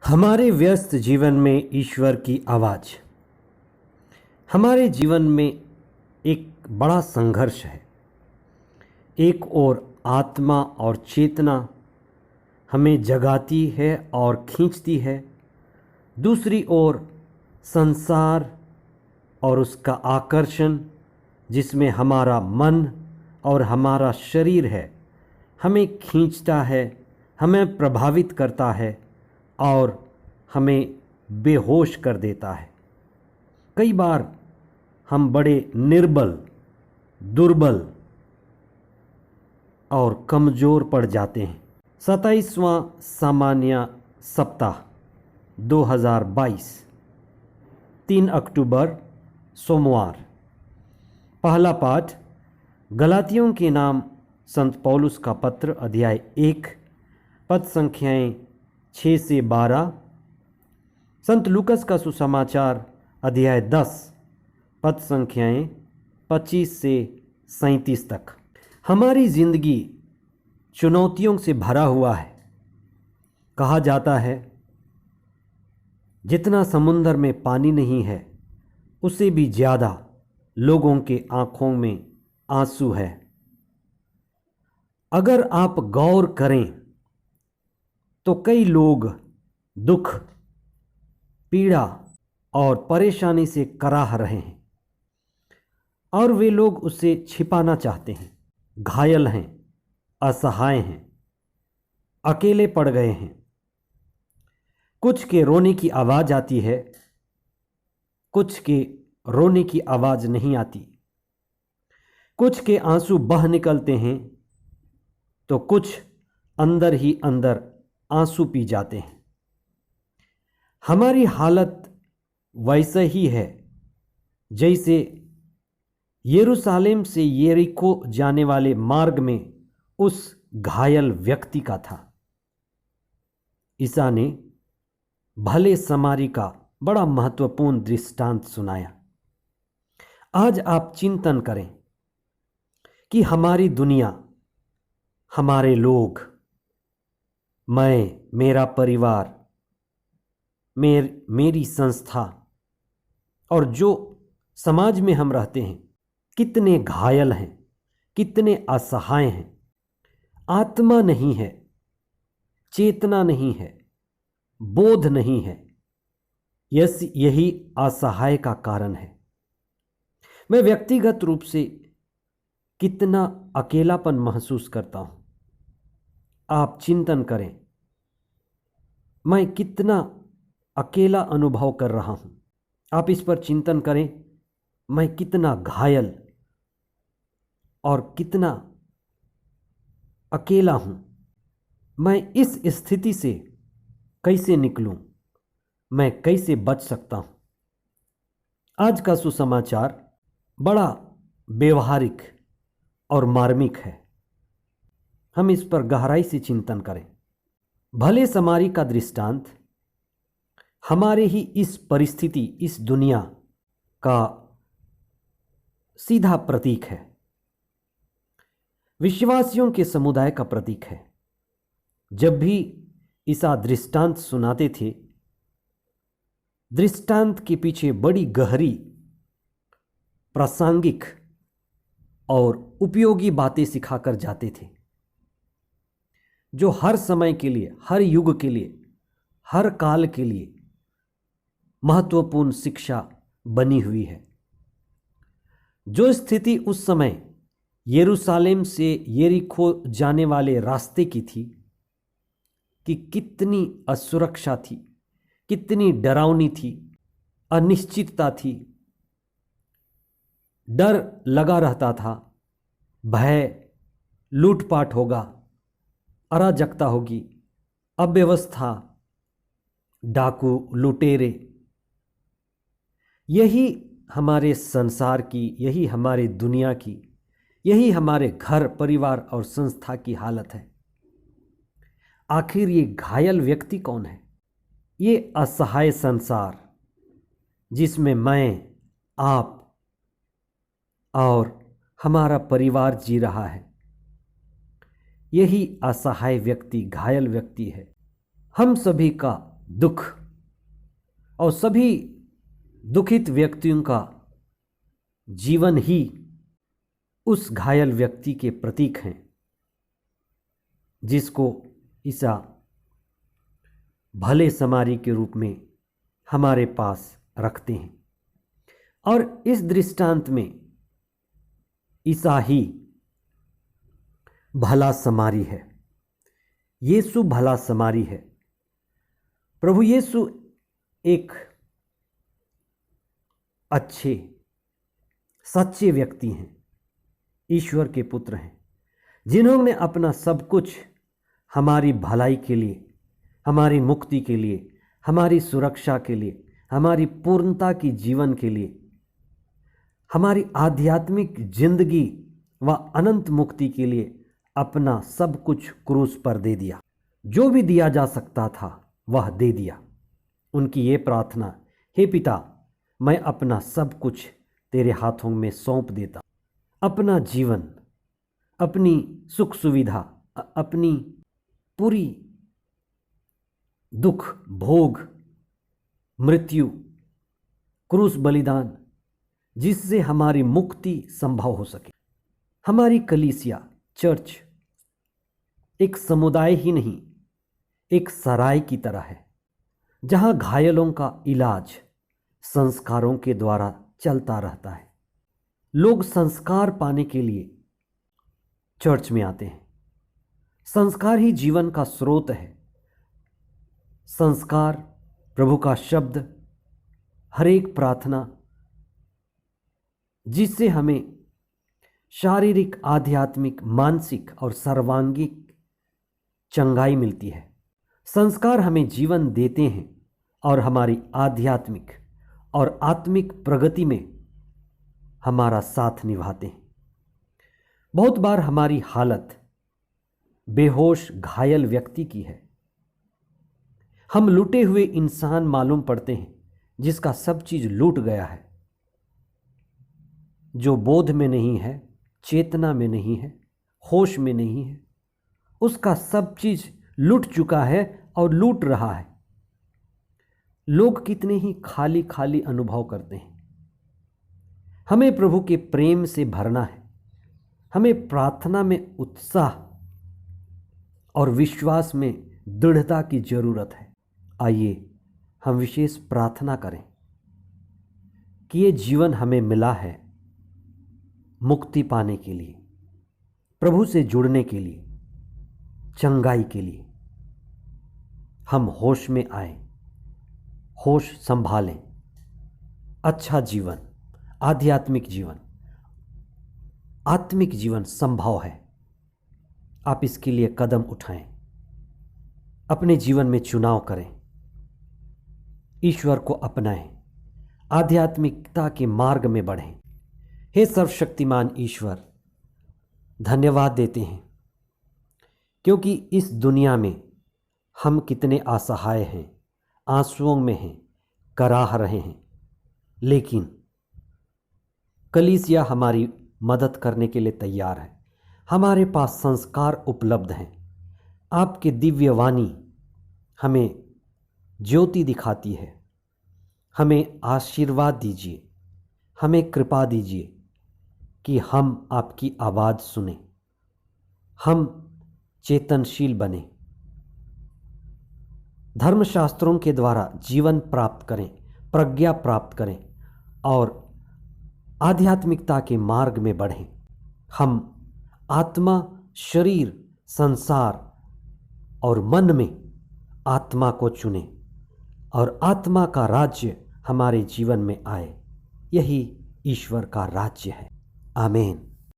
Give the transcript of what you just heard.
हमारे व्यस्त जीवन में ईश्वर की आवाज़ हमारे जीवन में एक बड़ा संघर्ष है। एक ओर आत्मा और चेतना हमें जगाती है और खींचती है, दूसरी ओर संसार और उसका आकर्षण जिसमें हमारा मन और हमारा शरीर है हमें खींचता है, हमें प्रभावित करता है और हमें बेहोश कर देता है। कई बार हम बड़े निर्बल, दुर्बल और कमज़ोर पड़ जाते हैं। 27वां सामान्य सप्ताह 2022 3 अक्टूबर सोमवार। पहला पाठ गलातियों के नाम संत पौलुस का पत्र अध्याय 1 पद संख्याएं 6 से 12। संत लूकस का सुसमाचार अध्याय 10 पद संख्याएं 25 से 37 तक। हमारी जिंदगी चुनौतियों से भरा हुआ है। कहा जाता है जितना समुंदर में पानी नहीं है उससे भी ज़्यादा लोगों के आँखों में आंसू है। अगर आप गौर करें तो कई लोग दुख, पीड़ा और परेशानी से कराह रहे हैं और वे लोग उसे छिपाना चाहते हैं। घायल हैं, असहाय हैं, अकेले पड़ गए हैं। कुछ के रोने की आवाज़ आती है, कुछ के रोने की आवाज़ नहीं आती। कुछ के आंसू बह निकलते हैं तो कुछ अंदर ही अंदर आंसू पी जाते हैं। हमारी हालत वैसे ही है जैसे यरूशलेम से यरीको जाने वाले मार्ग में उस घायल व्यक्ति का था। ईसा ने भले समारी का बड़ा महत्वपूर्ण दृष्टांत सुनाया। आज आप चिंतन करें कि हमारी दुनिया, हमारे लोग, मैं, मेरा परिवार, मेरी संस्था और जो समाज में हम रहते हैं कितने घायल हैं, कितने असहाय हैं। आत्मा नहीं है, चेतना नहीं है, बोध नहीं है। यही असहाय का कारण है। मैं व्यक्तिगत रूप से कितना अकेलापन महसूस करता हूँ। आप चिंतन करें, मैं कितना अकेला अनुभव कर रहा हूँ। आप इस पर चिंतन करें, मैं कितना घायल और कितना अकेला हूँ। मैं इस स्थिति से कैसे निकलूँ? मैं कैसे बच सकता हूँ? आज का सुसमाचार बड़ा व्यवहारिक और मार्मिक है। हम इस पर गहराई से चिंतन करें। भले समारी का दृष्टांत हमारे ही इस परिस्थिति, इस दुनिया का सीधा प्रतीक है, विश्वासियों के समुदाय का प्रतीक है। जब भी ईसा दृष्टांत सुनाते थे, दृष्टांत के पीछे बड़ी गहरी, प्रासंगिक और उपयोगी बातें सिखाकर जाते थे, जो हर समय के लिए, हर युग के लिए, हर काल के लिए महत्वपूर्ण शिक्षा बनी हुई है। जो स्थिति उस समय यरूशलेम से यरीको जाने वाले रास्ते की थी कि कितनी असुरक्षा थी, कितनी डरावनी थी, अनिश्चितता थी, डर लगा रहता था, भय, लूटपाट होगा, अराजकता होगी, अव्यवस्था, डाकू, लुटेरे। यही हमारे संसार की, यही हमारी दुनिया की, यही हमारे घर, परिवार और संस्था की हालत है। आखिर ये घायल व्यक्ति कौन है? ये असहाय संसार जिसमें मैं, आप और हमारा परिवार जी रहा है, यही असहाय व्यक्ति, घायल व्यक्ति है। हम सभी का दुख और सभी दुखित व्यक्तियों का जीवन ही उस घायल व्यक्ति के प्रतीक हैं जिसको ईसा भले समारी के रूप में हमारे पास रखते हैं। और इस दृष्टांत में ईसा ही भला समारी है, यीशु भला समारी है। प्रभु यीशु एक अच्छे सच्चे व्यक्ति हैं, ईश्वर के पुत्र हैं, जिन्होंने अपना सब कुछ हमारी भलाई के लिए, हमारी मुक्ति के लिए, हमारी सुरक्षा के लिए, हमारी पूर्णता की जीवन के लिए, हमारी आध्यात्मिक जिंदगी व अनंत मुक्ति के लिए अपना सब कुछ क्रूस पर दे दिया। जो भी दिया जा सकता था वह दे दिया। उनकी ये प्रार्थना, हे पिता, मैं अपना सब कुछ तेरे हाथों में सौंप देता, अपना जीवन, अपनी सुख सुविधा, अपनी पूरी दुख भोग, मृत्यु, क्रूस बलिदान, जिससे हमारी मुक्ति संभव हो सके। हमारी कलीसिया चर्च एक समुदाय ही नहीं, एक सराय की तरह है, जहां घायलों का इलाज संस्कारों के द्वारा चलता रहता है। लोग संस्कार पाने के लिए चर्च में आते हैं। संस्कार ही जीवन का स्रोत है। संस्कार, प्रभु का शब्द, हर एक प्रार्थना, जिससे हमें शारीरिक, आध्यात्मिक, मानसिक और सर्वांगीण चंगाई मिलती है। संस्कार हमें जीवन देते हैं और हमारी आध्यात्मिक और आत्मिक प्रगति में हमारा साथ निभाते हैं। बहुत बार हमारी हालत बेहोश घायल व्यक्ति की है। हम लूटे हुए इंसान मालूम पड़ते हैं, जिसका सब चीज लूट गया है, जो बोध में नहीं है, चेतना में नहीं है, होश में नहीं है, उसका सब चीज लूट चुका है और लूट रहा है। लोग कितने ही खाली खाली अनुभव करते हैं। हमें प्रभु के प्रेम से भरना है। हमें प्रार्थना में उत्साह और विश्वास में दृढ़ता की जरूरत है। आइए हम विशेष प्रार्थना करें कि ये जीवन हमें मिला है मुक्ति पाने के लिए, प्रभु से जुड़ने के लिए, चंगाई के लिए। हम होश में आए, होश संभालें। अच्छा जीवन, आध्यात्मिक जीवन, आत्मिक जीवन संभव है। आप इसके लिए कदम उठाएं, अपने जीवन में चुनाव करें, ईश्वर को अपनाएं, आध्यात्मिकता के मार्ग में बढ़ें। हे सर्वशक्तिमान ईश्वर, धन्यवाद देते हैं क्योंकि इस दुनिया में हम कितने असहाय हैं, आंसुओं में हैं, कराह रहे हैं, लेकिन कलीसिया हमारी मदद करने के लिए तैयार है। हमारे पास संस्कार उपलब्ध हैं। आपके दिव्य वाणी हमें ज्योति दिखाती है। हमें आशीर्वाद दीजिए, हमें कृपा दीजिए कि हम आपकी आवाज़ सुने, हम चेतनशील बने, धर्मशास्त्रों के द्वारा जीवन प्राप्त करें, प्रज्ञा प्राप्त करें और आध्यात्मिकता के मार्ग में बढ़ें। हम आत्मा, शरीर, संसार और मन में आत्मा को चुनें और आत्मा का राज्य हमारे जीवन में आए। यही ईश्वर का राज्य है। आमीन।